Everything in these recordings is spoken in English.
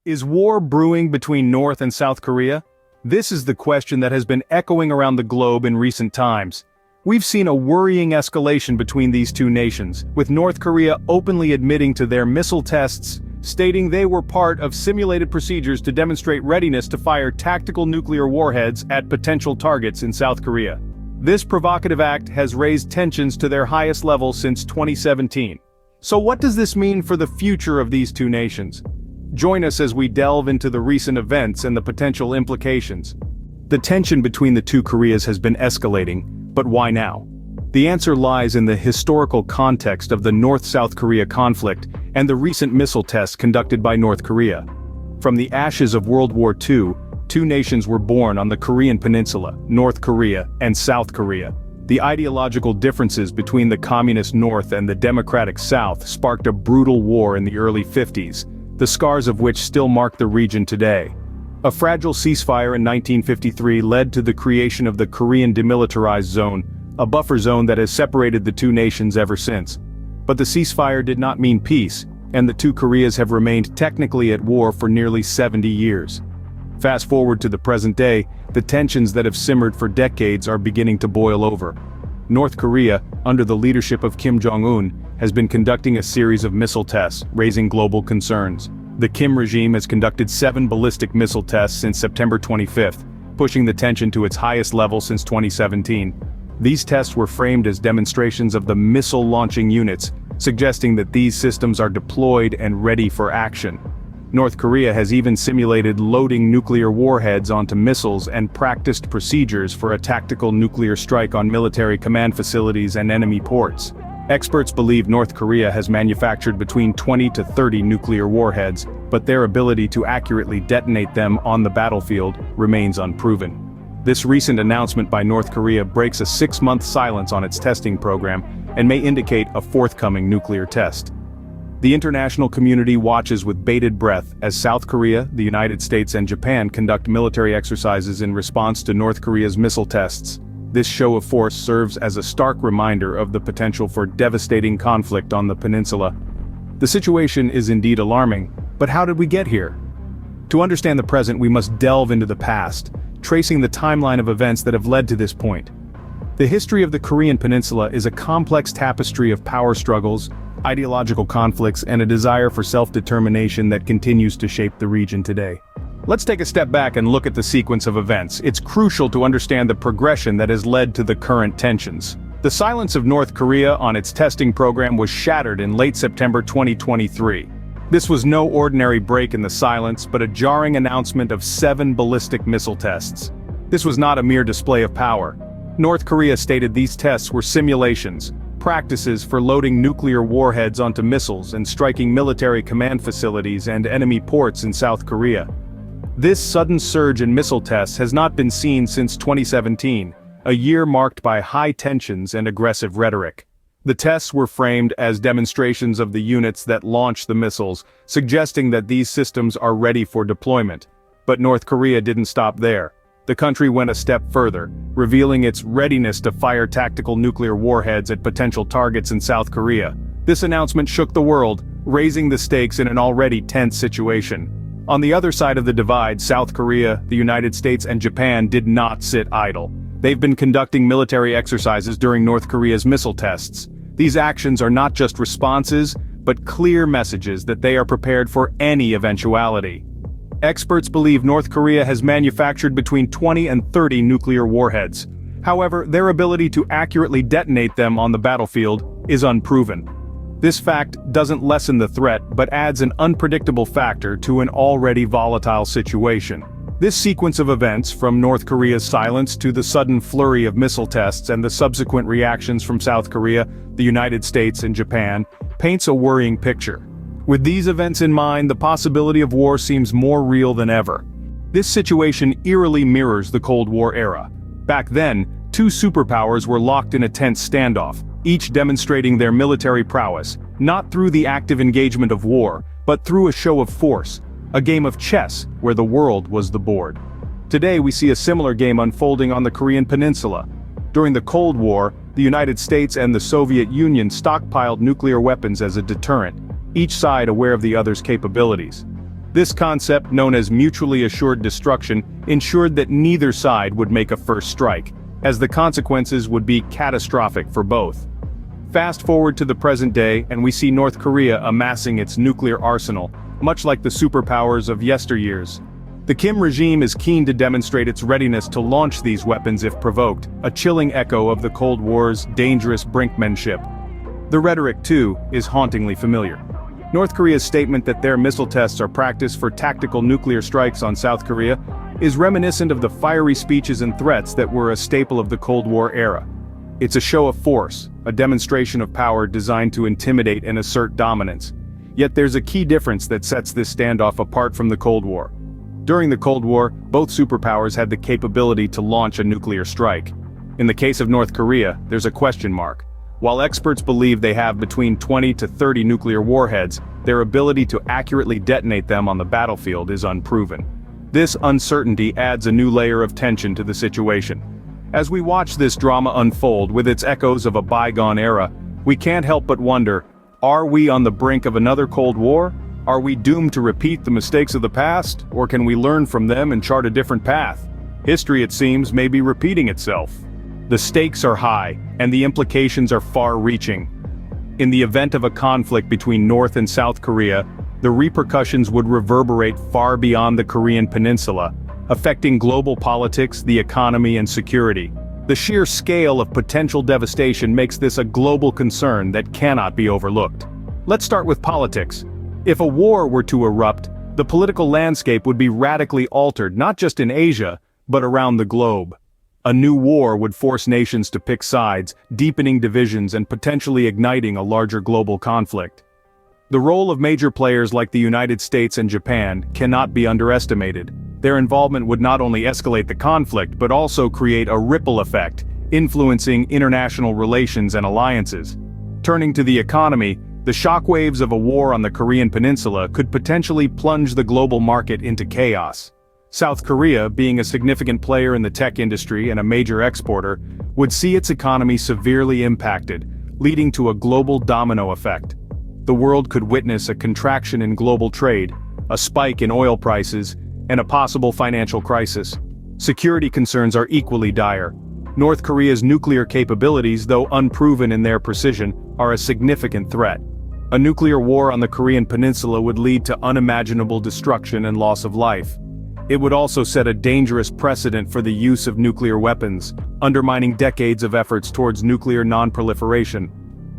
Is war brewing between North and South Korea? This is the question that has been echoing around the globe in recent times. We've seen a worrying escalation between these two nations, with North Korea openly admitting to their missile tests, stating they were part of simulated procedures to demonstrate readiness to fire tactical nuclear warheads at potential targets in South Korea. This provocative act has raised tensions to their highest level since 2017. So what does this mean for the future of these two nations? Join us as we delve into the recent events and the potential implications. The tension between the two Koreas has been escalating, but why now? The answer lies in the historical context of the North-South Korea conflict and the recent missile tests conducted by North Korea. From the ashes of World War II, two nations were born on the Korean peninsula, North Korea and South Korea. The ideological differences between the communist North and the democratic South sparked a brutal war in the early 50s, the scars of which still mark the region today. A fragile ceasefire in 1953 led to the creation of the Korean Demilitarized Zone, a buffer zone that has separated the two nations ever since. But the ceasefire did not mean peace, and the two Koreas have remained technically at war for nearly 70 years. Fast forward to the present day, the tensions that have simmered for decades are beginning to boil over. North Korea, under the leadership of Kim Jong-un, has been conducting a series of missile tests, raising global concerns. The Kim regime has conducted 7 ballistic missile tests since September 25, pushing the tension to its highest level since 2017. These tests were framed as demonstrations of the missile-launching units, suggesting that these systems are deployed and ready for action. North Korea has even simulated loading nuclear warheads onto missiles and practiced procedures for a tactical nuclear strike on military command facilities and enemy ports. Experts believe North Korea has manufactured between 20 to 30 nuclear warheads, but their ability to accurately detonate them on the battlefield remains unproven. This recent announcement by North Korea breaks a 6-month silence on its testing program and may indicate a forthcoming nuclear test. The international community watches with bated breath as South Korea, the United States and Japan conduct military exercises in response to North Korea's missile tests. This show of force serves as a stark reminder of the potential for devastating conflict on the peninsula. The situation is indeed alarming, but how did we get here? To understand the present, we must delve into the past, tracing the timeline of events that have led to this point. The history of the Korean peninsula is a complex tapestry of power struggles, ideological conflicts, and a desire for self-determination that continues to shape the region today. Let's take a step back and look at the sequence of events. It's crucial to understand the progression that has led to the current tensions. The silence of North Korea on its testing program was shattered in late September 2023. This was no ordinary break in the silence, but a jarring announcement of 7 ballistic missile tests. This was not a mere display of power. North Korea stated these tests were simulations, practices for loading nuclear warheads onto missiles and striking military command facilities and enemy ports in South Korea. This sudden surge in missile tests has not been seen since 2017, a year marked by high tensions and aggressive rhetoric. The tests were framed as demonstrations of the units that launch the missiles, suggesting that these systems are ready for deployment. But North Korea didn't stop there. The country went a step further, revealing its readiness to fire tactical nuclear warheads at potential targets in South Korea. This announcement shook the world, raising the stakes in an already tense situation. On the other side of the divide, South Korea, the United States and Japan did not sit idle. They've been conducting military exercises during North Korea's missile tests. These actions are not just responses, but clear messages that they are prepared for any eventuality. Experts believe North Korea has manufactured between 20 and 30 nuclear warheads. However, their ability to accurately detonate them on the battlefield is unproven. This fact doesn't lessen the threat, but adds an unpredictable factor to an already volatile situation. This sequence of events, from North Korea's silence to the sudden flurry of missile tests and the subsequent reactions from South Korea, the United States and Japan, paints a worrying picture. With these events in mind, the possibility of war seems more real than ever. This situation eerily mirrors the Cold War era. Back then, two superpowers were locked in a tense standoff, each demonstrating their military prowess, not through the active engagement of war, but through a show of force, a game of chess where the world was the board. Today we see a similar game unfolding on the Korean peninsula. During the Cold War, the United States and the Soviet Union stockpiled nuclear weapons as a deterrent, each side aware of the other's capabilities. This concept, known as mutually assured destruction, ensured that neither side would make a first strike, as the consequences would be catastrophic for both. Fast forward to the present day and we see North Korea amassing its nuclear arsenal, much like the superpowers of yesteryears. The Kim regime is keen to demonstrate its readiness to launch these weapons if provoked, a chilling echo of the Cold War's dangerous brinkmanship. The rhetoric, too, is hauntingly familiar. North Korea's statement that their missile tests are practice for tactical nuclear strikes on South Korea is reminiscent of the fiery speeches and threats that were a staple of the Cold War era. It's a show of force, a demonstration of power designed to intimidate and assert dominance. Yet there's a key difference that sets this standoff apart from the Cold War. During the Cold War, both superpowers had the capability to launch a nuclear strike. In the case of North Korea, there's a question mark. While experts believe they have between 20 to 30 nuclear warheads, their ability to accurately detonate them on the battlefield is unproven. This uncertainty adds a new layer of tension to the situation. As we watch this drama unfold with its echoes of a bygone era, we can't help but wonder, are we on the brink of another Cold War? Are we doomed to repeat the mistakes of the past, or can we learn from them and chart a different path? History, it seems, may be repeating itself. The stakes are high, and the implications are far-reaching. In the event of a conflict between North and South Korea, the repercussions would reverberate far beyond the Korean peninsula, affecting global politics, the economy, and security. The sheer scale of potential devastation makes this a global concern that cannot be overlooked. Let's start with politics. If a war were to erupt, the political landscape would be radically altered not just in Asia, but around the globe. A new war would force nations to pick sides, deepening divisions and potentially igniting a larger global conflict. The role of major players like the United States and Japan cannot be underestimated. Their involvement would not only escalate the conflict but also create a ripple effect, influencing international relations and alliances. Turning to the economy, the shockwaves of a war on the Korean peninsula could potentially plunge the global market into chaos. South Korea, being a significant player in the tech industry and a major exporter, would see its economy severely impacted, leading to a global domino effect. The world could witness a contraction in global trade, a spike in oil prices, and a possible financial crisis. Security concerns are equally dire. North Korea's nuclear capabilities, though unproven in their precision, are a significant threat. A nuclear war on the Korean peninsula would lead to unimaginable destruction and loss of life. It would also set a dangerous precedent for the use of nuclear weapons, undermining decades of efforts towards nuclear non-proliferation.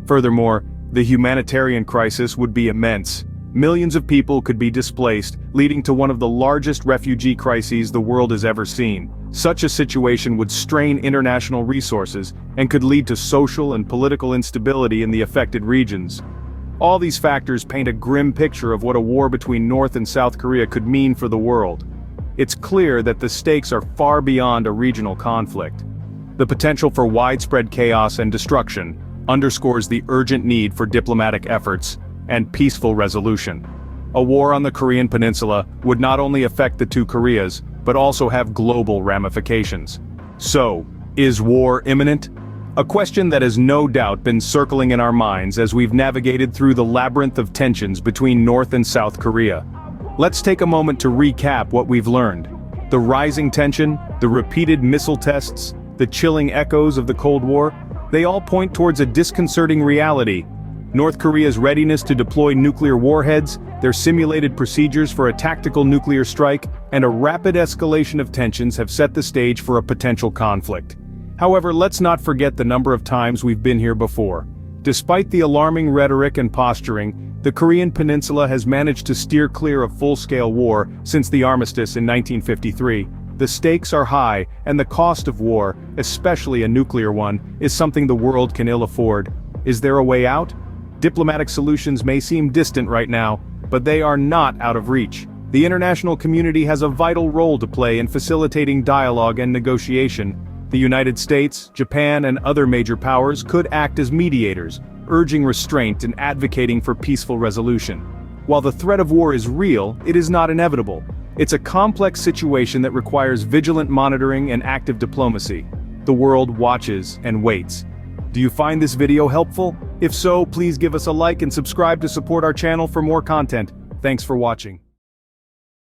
Furthermore, the humanitarian crisis would be immense. Millions of people could be displaced, leading to one of the largest refugee crises the world has ever seen. Such a situation would strain international resources and could lead to social and political instability in the affected regions. All these factors paint a grim picture of what a war between North and South Korea could mean for the world. It's clear that the stakes are far beyond a regional conflict. The potential for widespread chaos and destruction underscores the urgent need for diplomatic efforts and peaceful resolution. A war on the Korean peninsula would not only affect the two Koreas, but also have global ramifications. So, is war imminent? A question that has no doubt been circling in our minds as we've navigated through the labyrinth of tensions between North and South Korea. Let's take a moment to recap what we've learned. The rising tension, the repeated missile tests, the chilling echoes of the Cold War, they all point towards a disconcerting reality. North Korea's readiness to deploy nuclear warheads, their simulated procedures for a tactical nuclear strike, and a rapid escalation of tensions have set the stage for a potential conflict. However, let's not forget the number of times we've been here before. Despite the alarming rhetoric and posturing, the Korean peninsula has managed to steer clear of full-scale war since the armistice in 1953. The stakes are high, and the cost of war, especially a nuclear one, is something the world can ill afford. Is there a way out? Diplomatic solutions may seem distant right now, but they are not out of reach. The international community has a vital role to play in facilitating dialogue and negotiation. The United States, Japan, and other major powers could act as mediators, urging restraint and advocating for peaceful resolution. While the threat of war is real, it is not inevitable. It's a complex situation that requires vigilant monitoring and active diplomacy. The world watches and waits. Do you find this video helpful? If so, please give us a like and subscribe to support our channel for more content. Thanks for watching.